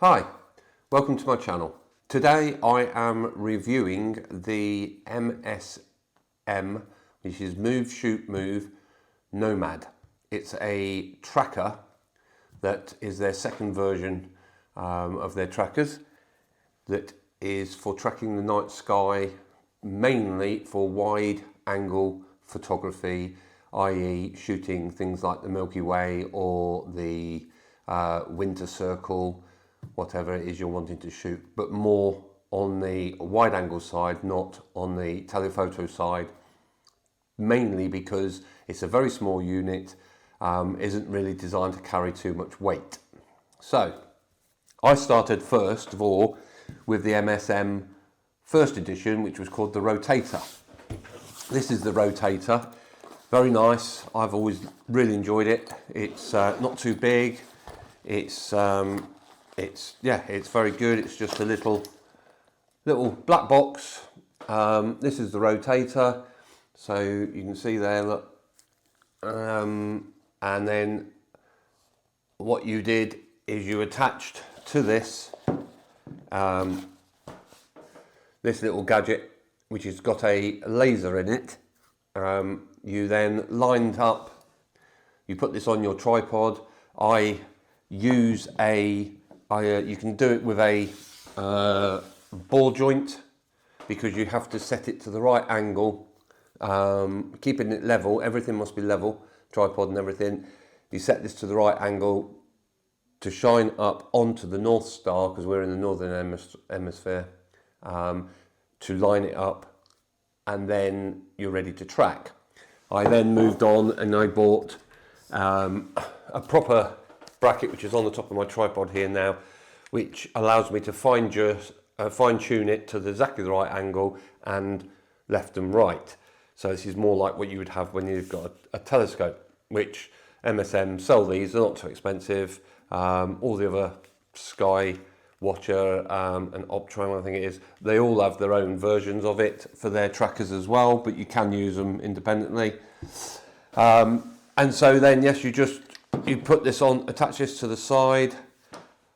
Hi, welcome to my channel. Today I am reviewing the MSM, which is Move, Shoot, Move Nomad. It's a tracker that is their second version of their trackers that is for tracking the night sky, mainly for wide angle photography, i.e. shooting things like the Milky Way or the winter circle, whatever it is you're wanting to shoot, but more on the wide angle side, not on the telephoto side, mainly because it's a very small unit, isn't really designed to carry too much weight. So I started first of all with the MSM first edition, which was called the Rotator. This is the Rotator, very nice. I've always really enjoyed it. It's not too big. It's very good. It's just a little black box. This is the Rotator, so you can see there, look. And then what you did is you attached to this this little gadget, which has got a laser in it. You then lined up, you put this on your tripod. I use you can do it with a ball joint, because you have to set it to the right angle, keeping it level. Everything must be level, tripod and everything. You set this to the right angle to shine up onto the North Star, because we're in the northern hemisphere, to line it up, and then you're ready to track. I then moved on and I bought a proper bracket, which is on the top of my tripod here now, which allows me to fine tune it to exactly the right angle and left and right. So this is more like what you would have when you've got a telescope, which MSM sell these. They're not too expensive. All the other Sky Watcher and Optron, I think it is, they all have their own versions of it for their trackers as well, but you can use them independently. And so then, yes, you put this on, attach this to the side,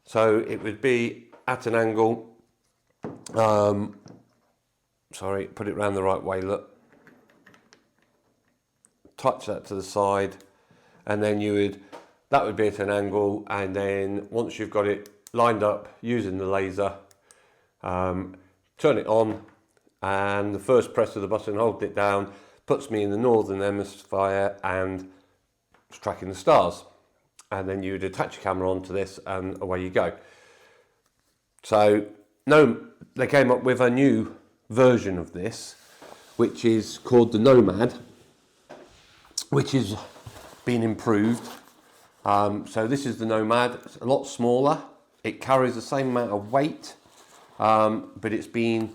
so it would be at an angle. Sorry, put it round the right way, look. Touch that to the side, and then that would be at an angle, and then once you've got it lined up using the laser, turn it on, and the first press of the button, hold it down, puts me in the northern hemisphere and it's tracking the stars. And then you would attach your camera onto this and away you go. So they came up with a new version of this, which is called the Nomad, which is been improved. So this is the Nomad. It's a lot smaller. It carries the same amount of weight, but the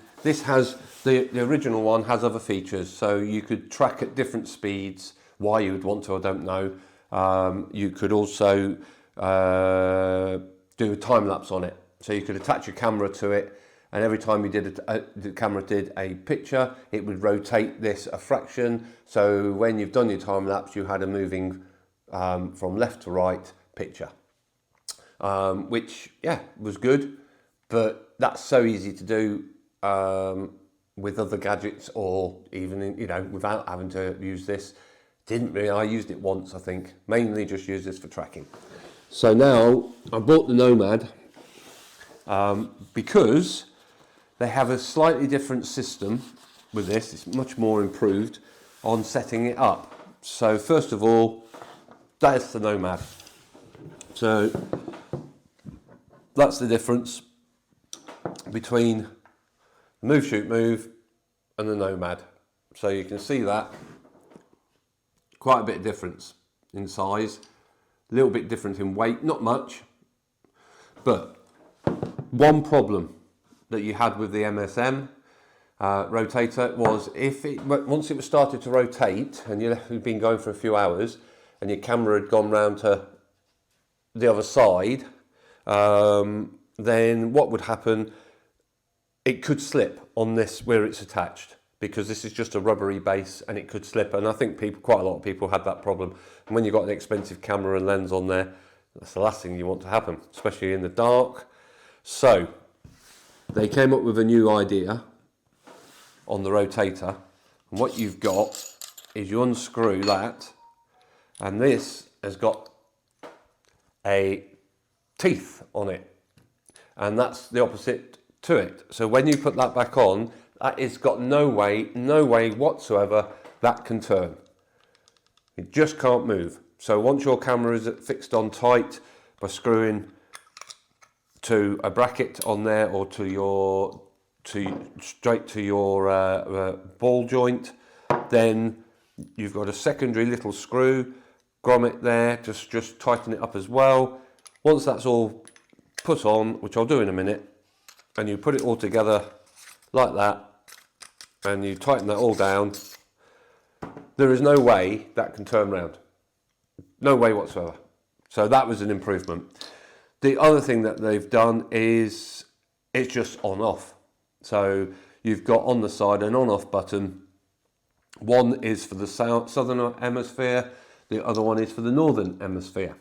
original one has other features. So you could track at different speeds. Why you would want to, I don't know. You could also do a time lapse on it. So you could attach your camera to it, and every time you the camera did a picture, it would rotate this a fraction. So when you've done your time lapse, you had a moving from left to right picture, which was good. But that's so easy to do with other gadgets, or even without having to use this. I used it once, I think, mainly just used this for tracking. So now I bought the Nomad because they have a slightly different system with this. It's much more improved on setting it up. So first of all, that's the Nomad. So that's the difference between the Move, Shoot, Move and the Nomad. So you can see that. Quite a bit of difference in size, a little bit different in weight, not much. But one problem that you had with the MSM Rotator was once it was started to rotate and you'd been going for a few hours and your camera had gone round to the other side, then what would happen? It could slip on this where it's attached, because this is just a rubbery base and it could slip. And I think quite a lot of people had that problem. And when you've got an expensive camera and lens on there, that's the last thing you want to happen, especially in the dark. So they came up with a new idea on the rotator, and what you've got is you unscrew that, and this has got a teeth on it, and that's the opposite to it. So when you put that back on, it's got no way whatsoever that can turn. It just can't move. So once your camera is fixed on tight by screwing to a bracket on there or straight to your ball joint, then you've got a secondary little screw, grommet there, just tighten it up as well. Once that's all put on, which I'll do in a minute, and you put it all together like that, and you tighten that all down, there is no way that can turn round. No way whatsoever. So that was an improvement. The other thing that they've done is it's just on off. So you've got on the side an on off button. One is for the southern hemisphere, the other one is for the northern hemisphere.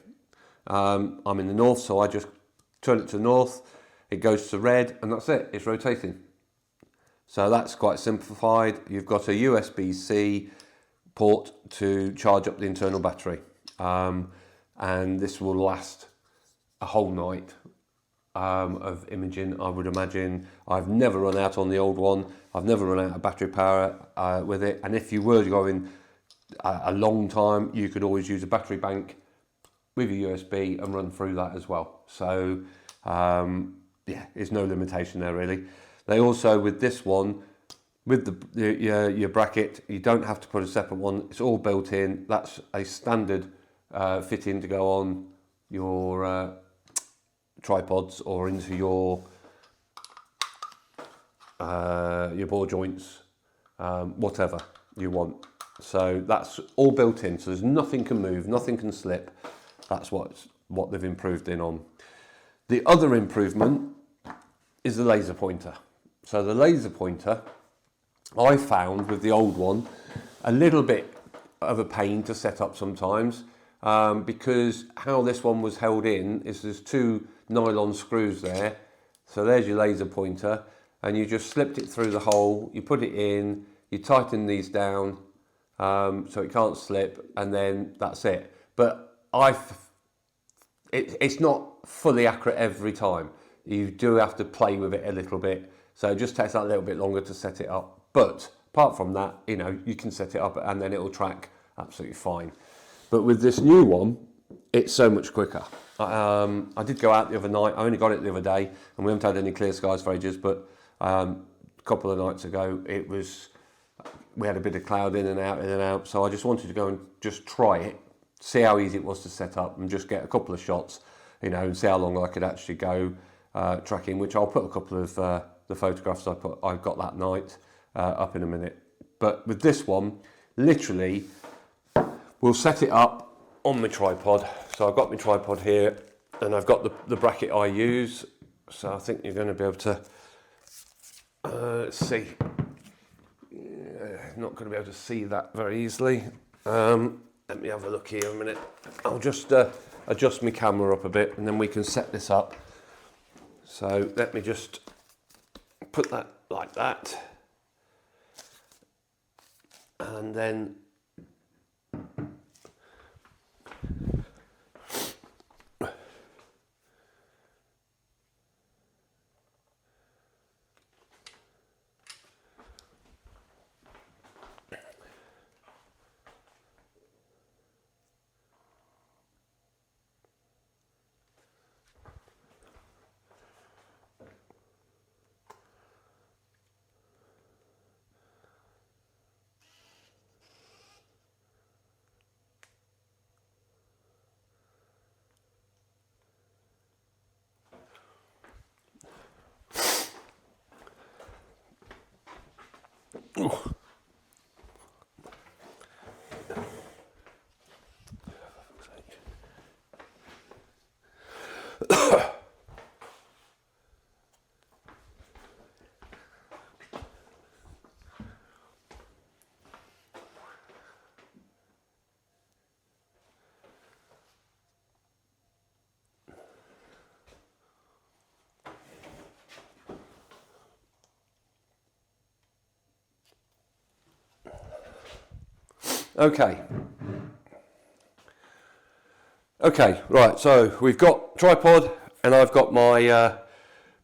I'm in the north, so I just turn it to north, it goes to red, and that's it, it's rotating. So that's quite simplified. You've got a USB-C port to charge up the internal battery, and this will last a whole night of imaging, I would imagine. I've never run out on the old one. I've never run out of battery power with it, and if you were going a long time, you could always use a battery bank with a USB and run through that as well. So yeah, there's no limitation there really. They also, with this one, with your bracket, you don't have to put a separate one. It's all built in. That's a standard fitting to go on your tripods or into your ball joints, whatever you want. So that's all built in. So there's nothing can move, nothing can slip. That's what they've improved in on. The other improvement is the laser pointer. So the laser pointer, I found with the old one, a little bit of a pain to set up sometimes, because how this one was held in is there's two nylon screws there. So there's your laser pointer, and you just slipped it through the hole, you put it in, you tighten these down so it can't slip, and then that's it. But it's not fully accurate every time. You do have to play with it a little bit. So it just takes that a little bit longer to set it up. But apart from that, you know, you can set it up and then it'll track absolutely fine. But with this new one, it's so much quicker. I did go out the other night. I only got it the other day, and we haven't had any clear skies for ages, but a couple of nights ago, we had a bit of cloud in and out. So I just wanted to go and just try it, see how easy it was to set up and just get a couple of shots, you know, and see how long I could actually go tracking, which I'll put a couple of the photographs I got that night up in a minute. But with this one, literally, we'll set it up on my tripod. So I've got my tripod here, and I've got the bracket I use. So I think you're going to be able to see. Not going to be able to see that very easily. Let me have a look here a minute. I'll just adjust my camera up a bit, and then we can set this up. So let me just put that like that, and then Okay. Okay, right, so we've got tripod and I've got my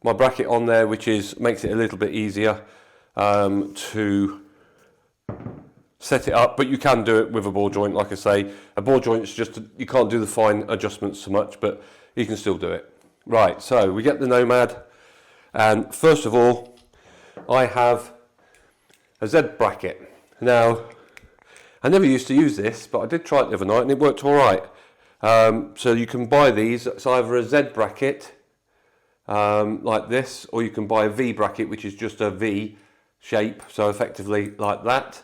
my bracket on there, which makes it a little bit easier to set it up, but you can do it with a ball joint. Like I say, a ball joint is just, you can't do the fine adjustments so much, but you can still do it. Right, so we get the Nomad, and first of all, I have a Z bracket. Now, I never used to use this, but I did try it the other night and it worked all right. So you can buy these. It's either a Z bracket like this, or you can buy a V bracket, which is just a V shape, so effectively like that.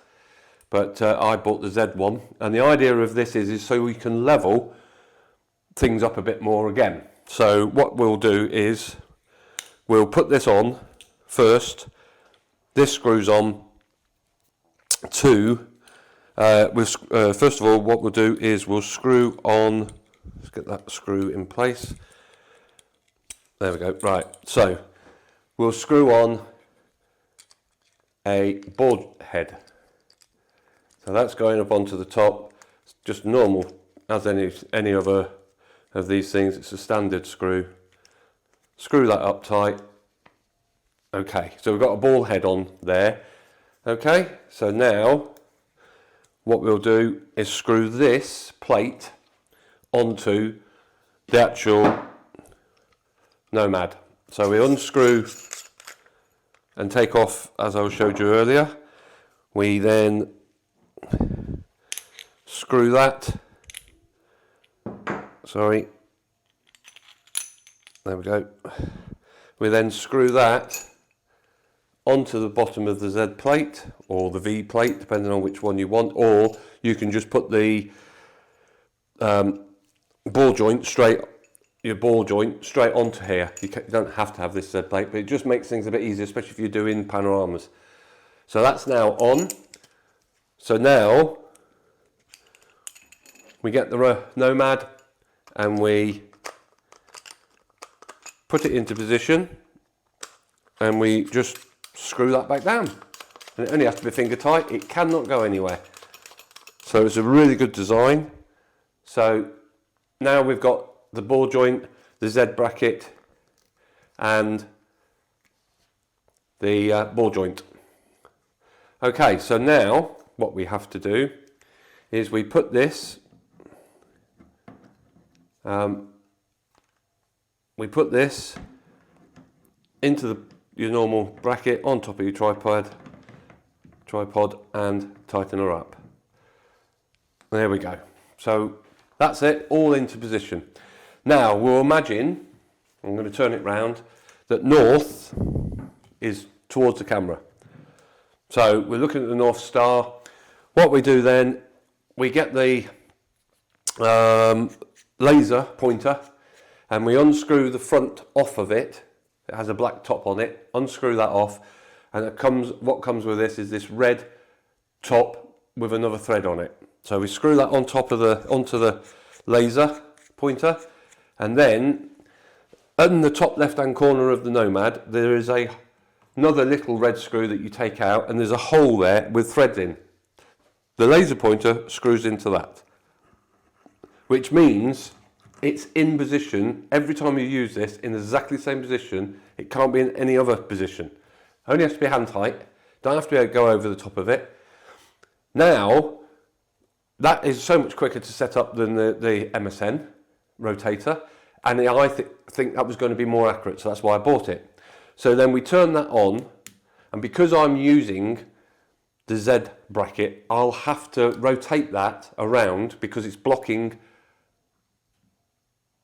But I bought the Z one, and the idea of this is so we can level things up a bit more again. So what we'll do is we'll put this on first. This screws on to first of all, what we'll do is we'll screw on, let's get that screw in place. There we go. Right, so we'll screw on a board head. So that's going up onto the top. It's just normal, as any other of these things. It's a standard screw. Screw that up tight. Okay, so we've got a ball head on there. Okay, so now what we'll do is screw this plate onto the actual Nomad. So we unscrew and take off, as I showed you earlier. We then screw that, sorry, there we go. We then screw that onto the bottom of the Z plate or the V plate, depending on which one you want, or you can just put the ball joint straight onto here. You don't have to have this Z plate, but it just makes things a bit easier, especially if you're doing panoramas. So that's now on. So now we get the Nomad and we put it into position, and we just screw that back down. And it only has to be finger tight. It cannot go anywhere. So it's a really good design. So now we've got the ball joint, the Z bracket, and the ball joint. Okay, so now what we have to do is we put this into your normal bracket on top of your tripod and tighten her up. There we go. So that's it, all into position. Now we'll imagine, I'm going to turn it round, that north is towards the camera. So we're looking at the North Star. What we do then, we get the laser pointer and we unscrew the front off of it. It has a black top on it. Unscrew that off, and what comes with this is this red top with another thread on it. So we screw that on top of onto the laser pointer, and then in the top left-hand corner of the Nomad, there is another little red screw that you take out, and there's a hole there with threads in. The laser pointer screws into that, which means it's in position every time you use this in exactly the same position. It can't be in any other position. Only has to be hand tight. Don't have to go over the top of it. Now, that is so much quicker to set up than the MSM Rotator, and I think that was going to be more accurate, so that's why I bought it. So then we turn that on, and because I'm using the Z bracket, I'll have to rotate that around because it's blocking.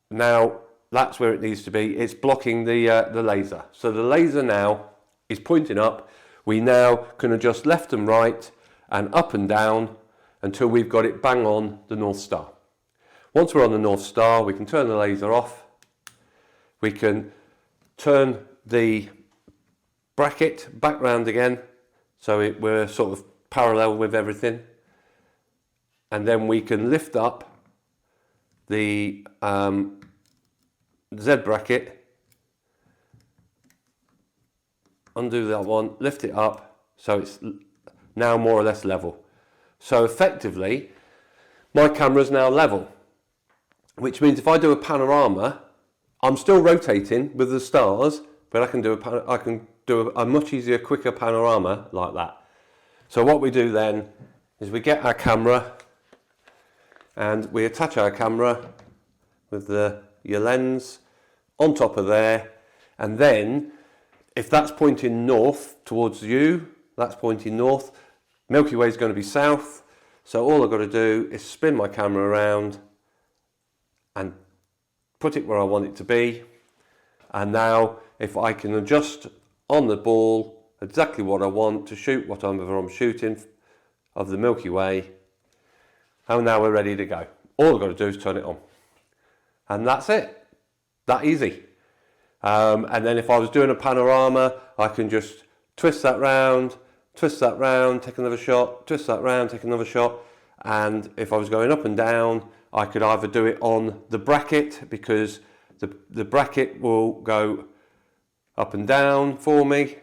Now that's where it needs to be. It's blocking the laser. So the laser now is pointing up. We now can adjust left and right and up and down until we've got it bang on the North Star. Once we're on the North Star, we can turn the laser off. We can turn the bracket back round again, so we're sort of parallel with everything. And then we can lift up the Z bracket, undo that one, lift it up, so it's now more or less level. So effectively, my camera is now level, which means if I do a panorama, I'm still rotating with the stars, but I can do a much easier, quicker panorama like that. So what we do then is we get our camera and we attach our camera with your lens on top of there, and then if that's pointing north towards you, that's pointing north, Milky Way is going to be south, so all I've got to do is spin my camera around and put it where I want it to be. And now if I can adjust on the ball exactly what I want to shoot whatever I'm shooting of the Milky Way, and now we're ready to go. All I've got to do is turn it on. And that's it. That easy. And then if I was doing a panorama, I can just twist that round, take another shot, twist that round, take another shot. And if I was going up and down, I could either do it on the bracket, because the bracket will go up and down for me.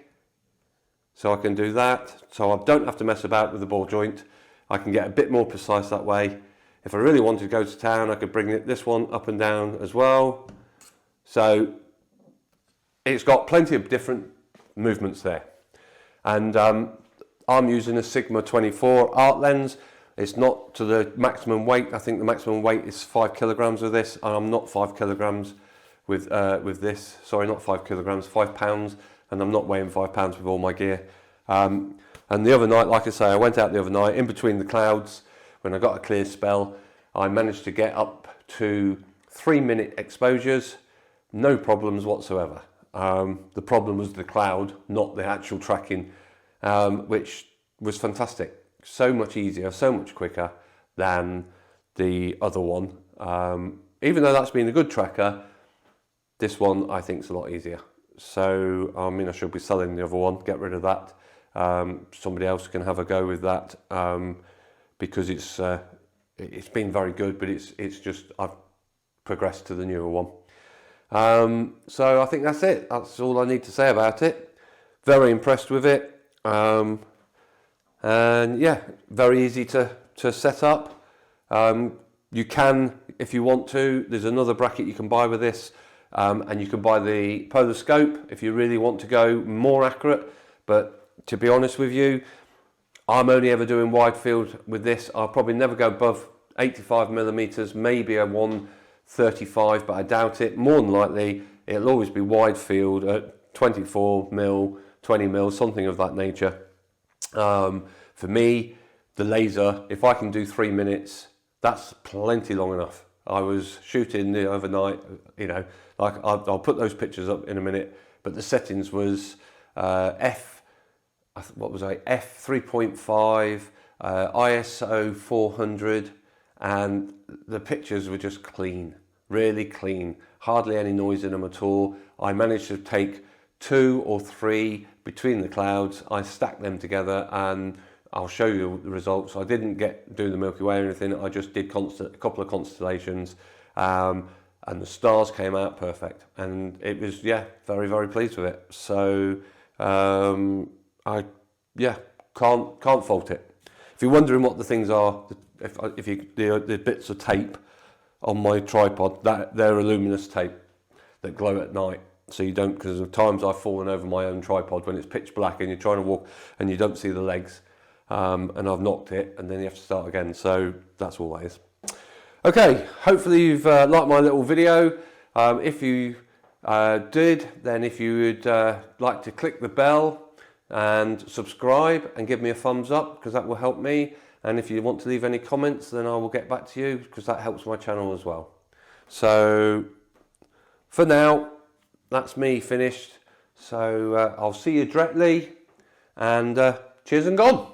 So I can do that. So I don't have to mess about with the ball joint. I can get a bit more precise that way. If I really wanted to go to town, I could bring this one up and down as well. So it's got plenty of different movements there. And I'm using a Sigma 24 art lens. It's not to the maximum weight. I think the maximum weight is 5 kilograms with this, and I'm not 5 kilograms with this. Sorry, not 5 kilograms, 5 pounds, and I'm not weighing 5 pounds with all my gear. And the other night, like I say, I went out the other night in between the clouds when I got a clear spell. I managed to get up to 3-minute exposures, no problems whatsoever. The problem was the cloud, not the actual tracking, which was fantastic. So much easier, so much quicker than the other one. Even though that's been a good tracker, this one I think is a lot easier. So I mean, I should be selling the other one, get rid of that. Somebody else can have a go with that, because it's been very good, but it's just I've progressed to the newer one. So I think that's it. That's all I need to say about it. Very impressed with it. And yeah, very easy to set up. You can, if you want to, there's another bracket you can buy with this, and you can buy the polar scope if you really want to go more accurate. But to be honest with you, I'm only ever doing wide field with this. I'll probably never go above 85 millimeters, maybe a 135, but I doubt it. More than likely, it'll always be wide field at 24 mil, 20 mil, something of that nature. For me, the laser, if I can do 3 minutes, that's plenty long enough. I was shooting the other night, you know, like I'll put those pictures up in a minute, but the settings was f3.5, ISO 400, and the pictures were just clean, really clean, hardly any noise in them at all. I managed to take 2 or 3 between the clouds. I stacked them together, and I'll show you the results. I didn't do the Milky Way or anything. I just did a couple of constellations, and the stars came out perfect. And it was, yeah, very, very pleased with it. So I can't fault it. If you're wondering what the things are, the bits of tape on my tripod, they're luminous tape that glow at night. So you don't, because of times I've fallen over my own tripod when it's pitch black and you're trying to walk and you don't see the legs, and I've knocked it, and then you have to start again. So that's all that is. Okay, hopefully you've liked my little video. If you did, then if you would like to click the bell and subscribe and give me a thumbs up, because that will help me. And if you want to leave any comments, then I will get back to you, because that helps my channel as well. So for now, that's me finished. So I'll see you directly, and cheers and gone.